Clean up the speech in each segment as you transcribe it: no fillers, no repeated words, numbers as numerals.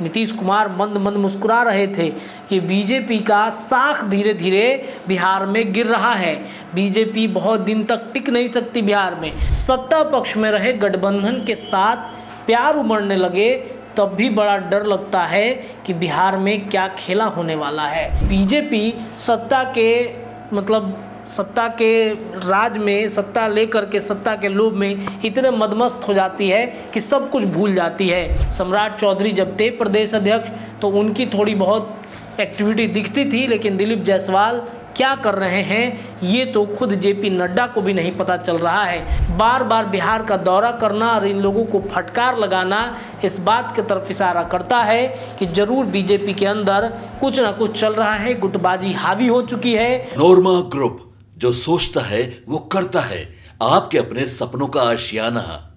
नीतीश कुमार मंद मंद मुस्कुरा रहे थे कि बीजेपी का साख धीरे धीरे बिहार में गिर रहा है। बीजेपी बहुत दिन तक टिक नहीं सकती बिहार में। सत्ता पक्ष में रहे गठबंधन के साथ प्यार उमड़ने लगे तब भी बड़ा डर लगता है कि बिहार में क्या खेला होने वाला है। बीजेपी सत्ता के राज में, सत्ता लेकर के सत्ता के लोभ में इतने मदमस्त हो जाती है कि सब कुछ भूल जाती है। सम्राट चौधरी जब थे प्रदेश अध्यक्ष तो उनकी थोड़ी बहुत एक्टिविटी दिखती थी, लेकिन दिलीप जायसवाल क्या कर रहे हैं ये तो खुद जेपी नड्डा को भी नहीं पता चल रहा है। बार बार बिहार का दौरा करना और इन लोगों को फटकार लगाना इस बात की तरफ इशारा करता है कि जरूर बीजेपी के अंदर कुछ ना कुछ चल रहा है, गुटबाजी हावी हो चुकी है। नोरमा ग्रुप, जो सोचता है वो करता है, आपके अपने सपनों का आशियाना।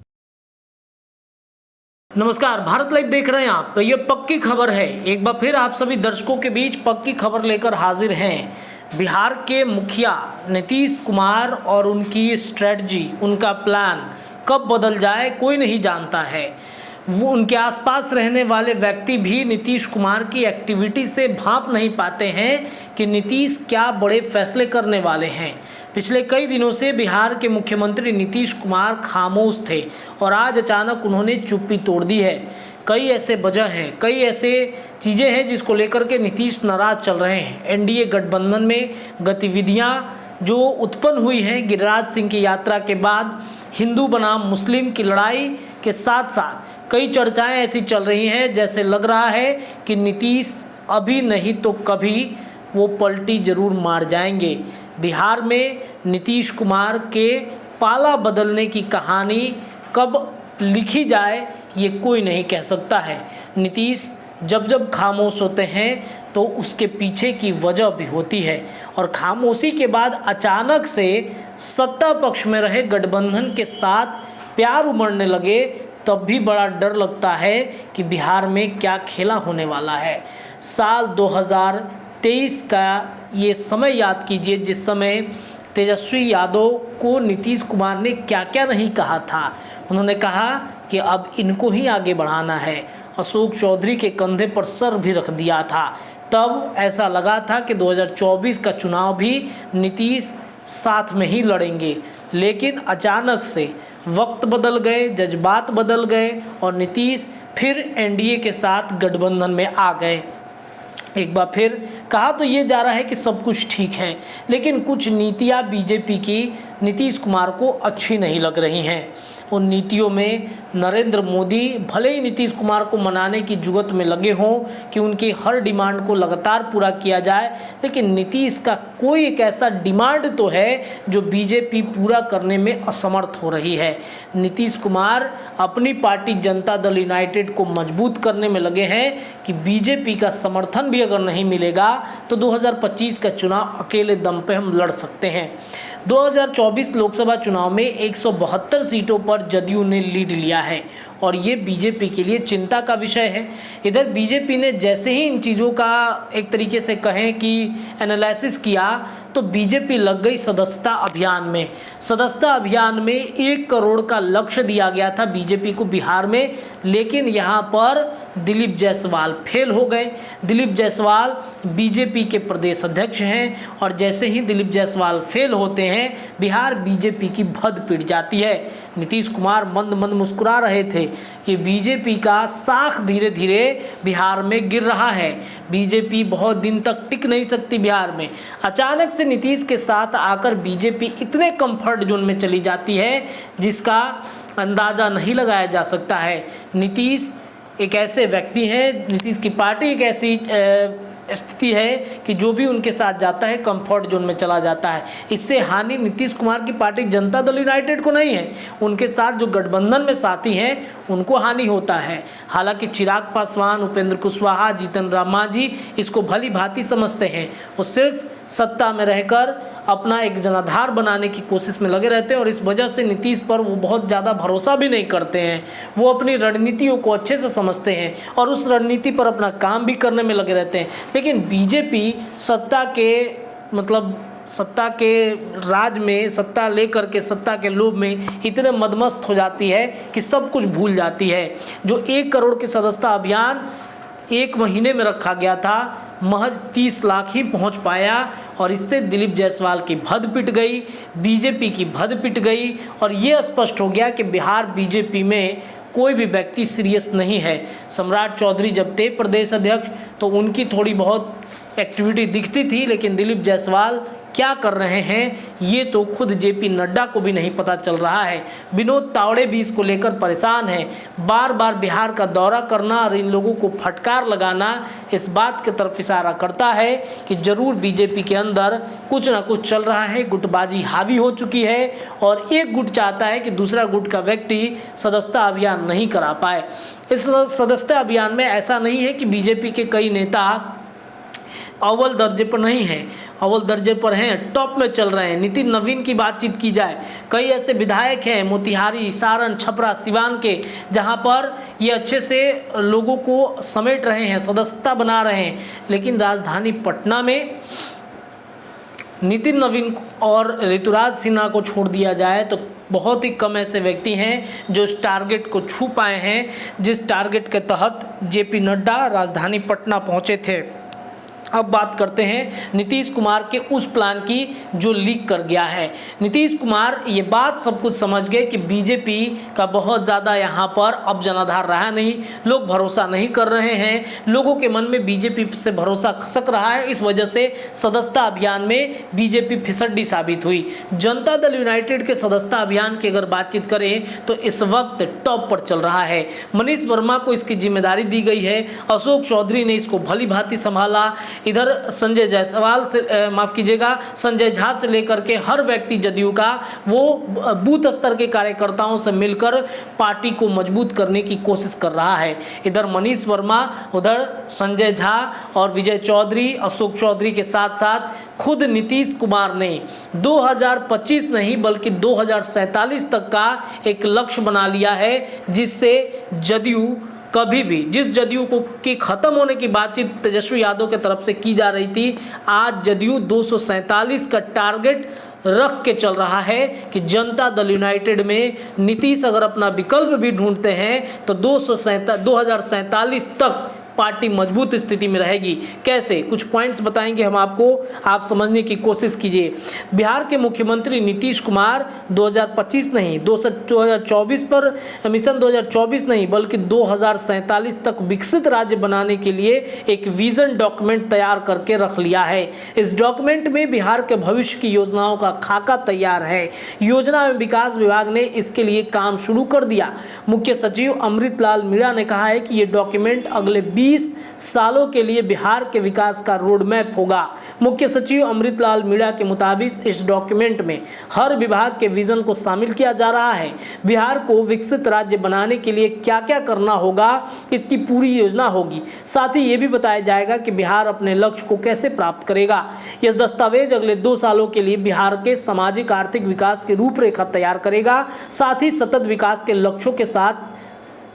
नमस्कार, भारत लाइव देख रहे हैं आप। ये पक्की खबर है, एक बार फिर आप सभी दर्शकों के बीच पक्की खबर लेकर हाजिर हैं। बिहार के मुखिया नीतीश कुमार और उनकी स्ट्रेटजी, उनका प्लान कब बदल जाए कोई नहीं जानता है। वो उनके आसपास रहने वाले व्यक्ति भी नीतीश कुमार की एक्टिविटी से भांप नहीं पाते हैं कि नीतीश क्या बड़े फैसले करने वाले हैं। पिछले कई दिनों से बिहार के मुख्यमंत्री नीतीश कुमार खामोश थे और आज अचानक उन्होंने चुप्पी तोड़ दी है। कई ऐसे वजह हैं, कई ऐसे चीज़ें हैं जिसको लेकर के नीतीश नाराज चल रहे हैं। एनडीए गठबंधन में गतिविधियां जो उत्पन्न हुई हैं गिरिराज सिंह की यात्रा के बाद, हिंदू बनाम मुस्लिम की लड़ाई के साथ साथ कई चर्चाएं ऐसी चल रही हैं जैसे लग रहा है कि नीतीश अभी नहीं तो कभी वो पलटी जरूर मार जाएंगे। बिहार में नीतीश कुमार के पाला बदलने की कहानी कब लिखी जाए ये कोई नहीं कह सकता है। नीतीश जब जब खामोश होते हैं तो उसके पीछे की वजह भी होती है और खामोशी के बाद अचानक से सत्ता पक्ष में रहे गठबंधन के साथ प्यार उमड़ने लगे तब भी बड़ा डर लगता है कि बिहार में क्या खेला होने वाला है। साल 2023 का ये समय याद कीजिए जिस समय तेजस्वी यादव को नीतीश कुमार ने क्या क्या नहीं कहा था। उन्होंने कहा कि अब इनको ही आगे बढ़ाना है। अशोक चौधरी के कंधे पर सर भी रख दिया था। तब ऐसा लगा था कि 2024 का चुनाव भी नीतीश साथ में ही लड़ेंगे, लेकिन अचानक से वक्त बदल गए, जज्बात बदल गए और नीतीश फिर एनडीए के साथ गठबंधन में आ गए। एक बार फिर कहा तो ये जा रहा है कि सब कुछ ठीक है, लेकिन कुछ नीतियां बीजेपी की नीतीश कुमार को अच्छी नहीं लग रही हैं। उन नीतियों में नरेंद्र मोदी भले ही नीतीश कुमार को मनाने की जुगत में लगे हों कि उनकी हर डिमांड को लगातार पूरा किया जाए, लेकिन नीतीश का कोई एक ऐसा डिमांड तो है जो बीजेपी पूरा करने में असमर्थ हो रही है। नीतीश कुमार अपनी पार्टी जनता दल यूनाइटेड को मजबूत करने में लगे हैं कि बीजेपी का समर्थन भी अगर नहीं मिलेगा तो 2025 का चुनाव अकेले दम पे हम लड़ सकते हैं। 2024 लोकसभा चुनाव में 172 सीटों पर जदयू ने लीड लिया है और ये बीजेपी के लिए चिंता का विषय है। इधर बीजेपी ने जैसे ही इन चीज़ों का एक तरीके से कहें कि एनालिसिस किया तो बीजेपी लग गई सदस्यता अभियान में। सदस्यता अभियान में 1 करोड़ का लक्ष्य दिया गया था बीजेपी को बिहार में, लेकिन यहाँ पर दिलीप जायसवाल फेल हो गए। दिलीप जायसवाल बीजेपी के प्रदेश अध्यक्ष हैं और जैसे ही दिलीप जायसवाल फेल होते हैं बिहार बीजेपी की भद पिट जाती है। नीतीश कुमार मंद मंद मुस्कुरा रहे थे कि बीजेपी का साख धीरे धीरे बिहार में गिर रहा है। बीजेपी बहुत दिन तक टिक नहीं सकती बिहार में। अचानक से नीतीश के साथ आकर बीजेपी इतने कंफर्ट जोन में चली जाती है जिसका अंदाज़ा नहीं लगाया जा सकता है। नीतीश एक ऐसे व्यक्ति हैं, नीतीश की पार्टी एक ऐसी स्थिति है कि जो भी उनके साथ जाता है कंफर्ट जोन में चला जाता है। इससे हानि नीतीश कुमार की पार्टी जनता दल यूनाइटेड को नहीं है, उनके साथ जो गठबंधन में साथी हैं उनको हानि होता है। हालांकि चिराग पासवान, उपेंद्र कुशवाहा, जीतन राम मांझी इसको भली भांति समझते हैं। वो सिर्फ सत्ता में रहकर अपना एक जनाधार बनाने की कोशिश में लगे रहते हैं और इस वजह से नीतीश पर वो बहुत ज़्यादा भरोसा भी नहीं करते हैं। वो अपनी रणनीतियों को अच्छे से समझते हैं और उस रणनीति पर अपना काम भी करने में लगे रहते हैं। लेकिन बीजेपी सत्ता के राज में, सत्ता लेकर के सत्ता के लोभ में इतने मदमस्त हो जाती है कि सब कुछ भूल जाती है। जो 1 करोड़ की सदस्यता अभियान 1 महीने में रखा गया था, महज 30 लाख ही पहुंच पाया और इससे दिलीप जायसवाल की भद पिट गई, बीजेपी की भद पिट गई और ये स्पष्ट हो गया कि बिहार बीजेपी में कोई भी व्यक्ति सीरियस नहीं है। सम्राट चौधरी जब थे प्रदेश अध्यक्ष तो उनकी थोड़ी बहुत एक्टिविटी दिखती थी, लेकिन दिलीप जायसवाल क्या कर रहे हैं ये तो खुद जेपी नड्डा को भी नहीं पता चल रहा है। विनोद तावड़े भी इसको लेकर परेशान हैं। बार बार बिहार का दौरा करना और इन लोगों को फटकार लगाना इस बात की तरफ इशारा करता है कि जरूर बीजेपी के अंदर कुछ ना कुछ चल रहा है, गुटबाजी हावी हो चुकी है और एक गुट चाहता है कि दूसरा गुट का व्यक्ति सदस्यता अभियान नहीं करा पाए। इस सदस्यता अभियान में ऐसा नहीं है कि बीजेपी के कई नेता अव्वल दर्जे पर नहीं हैं, अव्वल दर्जे पर हैं, टॉप में चल रहे हैं। नितिन नवीन की बातचीत की जाए, कई ऐसे विधायक हैं मोतिहारी, सारण, छपरा, सिवान के, जहां पर ये अच्छे से लोगों को समेट रहे हैं, सदस्यता बना रहे हैं। लेकिन राजधानी पटना में नितिन नवीन और ऋतुराज सिन्हा को छोड़ दिया जाए तो बहुत ही कम ऐसे व्यक्ति हैं जो इस टारगेट को छू पाए हैं, जिस टारगेट के तहत जेपी नड्डा राजधानी पटना पहुंचे थे। अब बात करते हैं नीतीश कुमार के उस प्लान की जो लीक कर गया है। नीतीश कुमार ये बात सब कुछ समझ गए कि बीजेपी का बहुत ज़्यादा यहाँ पर अब जनाधार रहा नहीं, लोग भरोसा नहीं कर रहे हैं, लोगों के मन में बीजेपी से भरोसा खसक रहा है। इस वजह से सदस्यता अभियान में बीजेपी फिसड्डी साबित हुई। जनता दल यूनाइटेड के सदस्यता अभियान की अगर बातचीत करें तो इस वक्त टॉप पर चल रहा है। मनीष वर्मा को इसकी जिम्मेदारी दी गई है, अशोक चौधरी ने इसको भली भांति संभाला। इधर संजय जायसवाल से माफ़ कीजिएगा, संजय झा से लेकर के हर व्यक्ति जदयू का वो बूथ स्तर के कार्यकर्ताओं से मिलकर पार्टी को मजबूत करने की कोशिश कर रहा है। इधर मनीष वर्मा, उधर संजय झा और विजय चौधरी, अशोक चौधरी के साथ साथ खुद नीतीश कुमार ने 2025 नहीं बल्कि 2047 तक का एक लक्ष्य बना लिया है, जिससे जदयू कभी भी, जिस जदयू को की खत्म होने की बातचीत तेजस्वी यादव के तरफ से की जा रही थी, आज जदयू 247 का टारगेट रख के चल रहा है कि जनता दल यूनाइटेड में नीतीश अगर अपना विकल्प भी ढूंढते हैं तो 2047 तक पार्टी मजबूत स्थिति में रहेगी। कैसे, कुछ पॉइंट्स बताएंगे हम आपको, आप समझने की कोशिश कीजिए। बिहार के मुख्यमंत्री नीतीश कुमार 2025 नहीं 2024 पर मिशन 2024 नहीं बल्कि 2047 तक विकसित राज्य बनाने के लिए एक विजन डॉक्यूमेंट तैयार करके रख लिया है। इस डॉक्यूमेंट में बिहार के भविष्य की योजनाओं का खाका तैयार है। योजना एवं विकास विभाग ने इसके लिए काम शुरू कर दिया। मुख्य सचिव अमृतलाल मीणा ने कहा है कि ये डॉक्यूमेंट अगले 20 सालों के लिए बिहार के विकास का रोड मैप होगा। मुख्य सचिव अमृतलाल मीणा के मुताबिक इस डॉक्यूमेंट में हर विभाग के विजन को शामिल किया जा रहा है। बिहार को विकसित राज्य बनाने के लिए क्या क्या करना होगा, इसकी पूरी योजना होगी। साथ ही ये भी बताया जाएगा कि बिहार अपने लक्ष्य को कैसे प्राप्त करेगा। यह दस्तावेज अगले 2 सालों के लिए बिहार के सामाजिक आर्थिक विकास की रूपरेखा तैयार करेगा, साथ ही सतत विकास के लक्ष्यों के साथ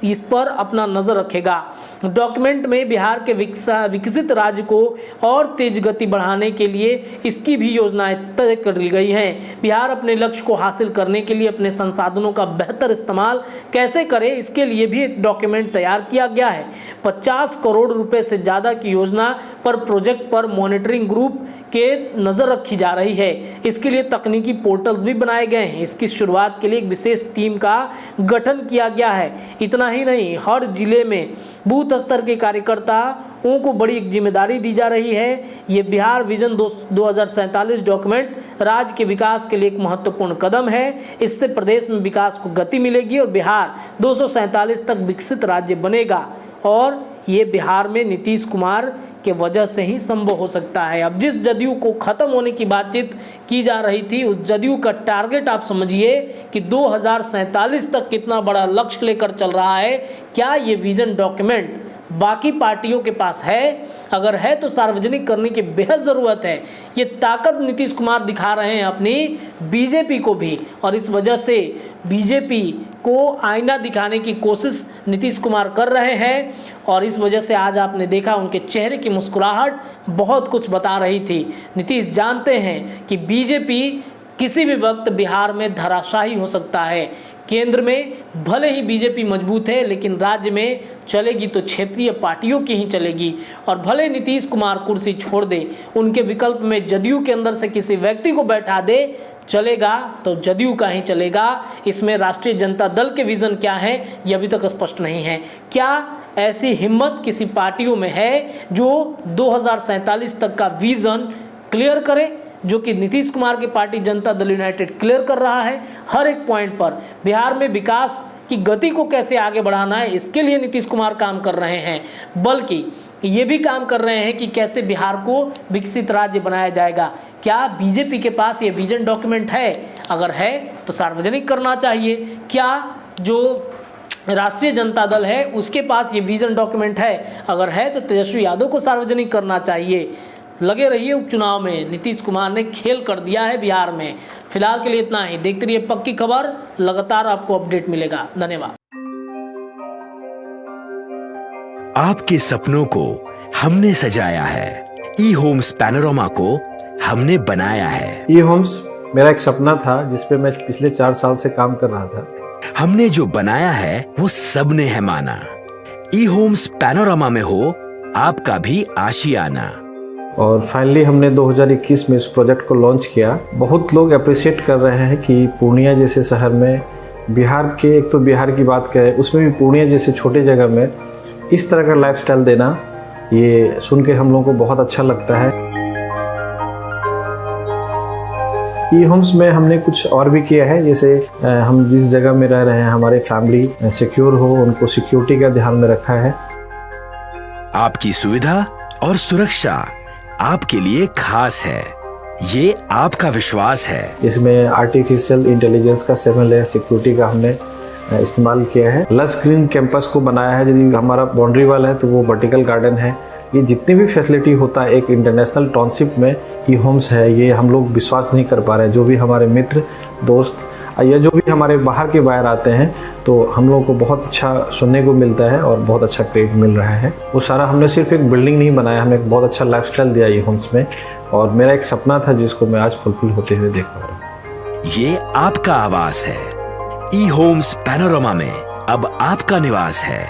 इस पर अपना नजर रखेगा। डॉक्यूमेंट में बिहार के विकसित राज्य को और तेज गति बढ़ाने के लिए इसकी भी योजनाएं तय कर ली गई हैं। बिहार अपने लक्ष्य को हासिल करने के लिए अपने संसाधनों का बेहतर इस्तेमाल कैसे करे, इसके लिए भी एक डॉक्यूमेंट तैयार किया गया है। 50 करोड़ रुपए से ज़्यादा की योजना पर प्रोजेक्ट पर मॉनिटरिंग ग्रुप के नज़र रखी जा रही है। इसके लिए तकनीकी पोर्टल्स भी बनाए गए हैं। इसकी शुरुआत के लिए एक विशेष टीम का गठन किया गया है। इतना ही नहीं, हर जिले में बूथ स्तर के कार्यकर्ताओं को बड़ी एक जिम्मेदारी दी जा रही है। ये बिहार विजन 2047 डॉक्यूमेंट राज्य के विकास के लिए एक महत्वपूर्ण कदम है। इससे प्रदेश में विकास को गति मिलेगी और बिहार 247 तक विकसित राज्य बनेगा और ये बिहार में नीतीश कुमार के वजह से ही संभव हो सकता है। अब जिस जदयू को खत्म होने की बातचीत की जा रही थी, उस जदयू का टारगेट आप समझिए कि 2047 तक कितना बड़ा लक्ष्य लेकर चल रहा है। क्या ये विजन डॉक्यूमेंट बाकी पार्टियों के पास है? अगर है तो सार्वजनिक करने की बेहद ज़रूरत है। ये ताकत नीतीश कुमार दिखा रहे हैं अपनी बीजेपी को भी, और इस वजह से बीजेपी को आईना दिखाने की कोशिश नीतीश कुमार कर रहे हैं। और इस वजह से आज आपने देखा उनके चेहरे की मुस्कुराहट बहुत कुछ बता रही थी। नीतीश जानते हैं कि बीजेपी किसी भी वक्त बिहार में धराशायी हो सकता है। केंद्र में भले ही बीजेपी मजबूत है, लेकिन राज्य में चलेगी तो क्षेत्रीय पार्टियों की ही चलेगी। और भले नीतीश कुमार कुर्सी छोड़ दे, उनके विकल्प में जदयू के अंदर से किसी व्यक्ति को बैठा दे, चलेगा तो जदयू का ही चलेगा। इसमें राष्ट्रीय जनता दल के विजन क्या है ये अभी तक स्पष्ट नहीं है। क्या ऐसी हिम्मत किसी पार्टियों में है जो 2047 तक का विजन क्लियर करे, जो कि नीतीश कुमार की party Janata Dal United clear कर रहा है। हर एक पॉइंट पर बिहार में विकास की गति को कैसे आगे बढ़ाना है, इसके लिए नीतीश कुमार काम कर रहे हैं, बल्कि ये भी काम कर रहे हैं कि कैसे बिहार को विकसित राज्य बनाया जाएगा। क्या बीजेपी के पास ये विजन डॉक्यूमेंट है? अगर है तो सार्वजनिक करना चाहिए। क्या जो राष्ट्रीय जनता दल है उसके पास ये विजन डॉक्यूमेंट है? अगर है तो तेजस्वी यादव को सार्वजनिक करना चाहिए। लगे रहिए उपचुनाव में, नीतीश कुमार ने खेल कर दिया है बिहार में। फिलहाल के लिए इतना ही। देखते रहिए पक्की खबर, लगातार आपको अपडेट मिलेगा। धन्यवाद। आपके सपनों को हमने सजाया है, ई होम्स पैनोरमा को हमने बनाया है। ई होम्स मेरा एक सपना था जिसपे मैं पिछले 4 साल से काम कर रहा था। हमने जो बनाया है वो सबने है माना। ई होम्स पैनोरमा में हो आपका भी आशियाना। और फाइनली हमने 2021 में इस प्रोजेक्ट को लॉन्च किया। बहुत लोग अप्रिशिएट कर रहे हैं कि पूर्णिया जैसे शहर में, बिहार के, एक तो बिहार की बात करें उसमें भी पूर्णिया जैसे छोटे जगह में इस तरह का लाइफस्टाइल देना, ये सुन के हम लोगों को बहुत अच्छा लगता है। ई होम्स में हमने कुछ और भी किया है, जैसे हम जिस जगह में रह रहे हैं हमारे फैमिली सिक्योर हो, उनको सिक्योरिटी का ध्यान में रखा है। आपकी सुविधा और सुरक्षा आपके लिए खास है, ये आपका विश्वास है। इसमें आर्टिफिशियल इंटेलिजेंस का 7 लेयर सिक्योरिटी का हमने इस्तेमाल किया है। लस ग्रीन कैंपस को बनाया है। यदि हमारा बाउंड्री वाल है तो वो वर्टिकल गार्डन है। ये जितनी भी फैसिलिटी होता है एक इंटरनेशनल टाउनशिप में ई होम्स है, ये हम लोग विश्वास नहीं कर पा रहे हैं। जो भी हमारे मित्र दोस्त या जो भी हमारे बाहर के बाहर आते हैं तो हम लोगों को बहुत अच्छा सुनने को मिलता है और बहुत अच्छा क्रेडिट मिल रहा है। वो सारा हमने सिर्फ एक बिल्डिंग नहीं बनाया, हमें एक बहुत अच्छा लाइफस्टाइल दिया ई होम्स में, और मेरा एक सपना था जिसको मैं आज फुलफिल होते हुए देख पा रहा हूँ। ये आपका आवास है। ई होम्स पैनोरमा में अब आपका निवास है।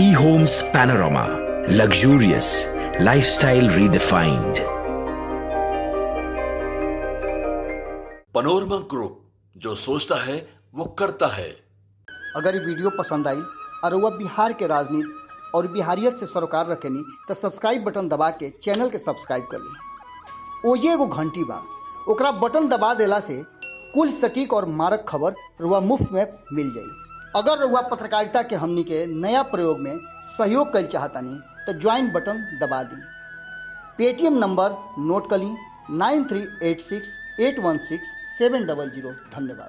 E homes panorama, luxurious lifestyle redefined. Panorama group, जो सोचता है वो करता है। अगर ये वीडियो पसंद आई और वह बिहार के राजनीति और बिहारियत से सरोकार रखेनी तो सब्सक्राइब बटन दबा के चैनल के सब्सक्राइब कर ली। ओजे एगो घंटी बा, ओकरा बटन दबा देला से कुल सटीक और मारक खबर रुआ मुफ्त में मिल जाई। अगर रुआ पत्रकारिता के हमनी के नया प्रयोग में सहयोग कर चाहतानी तो ज्वाइन बटन दबा दी। पेटीएम नंबर नोट कर ली 9386 816 700। धन्यवाद।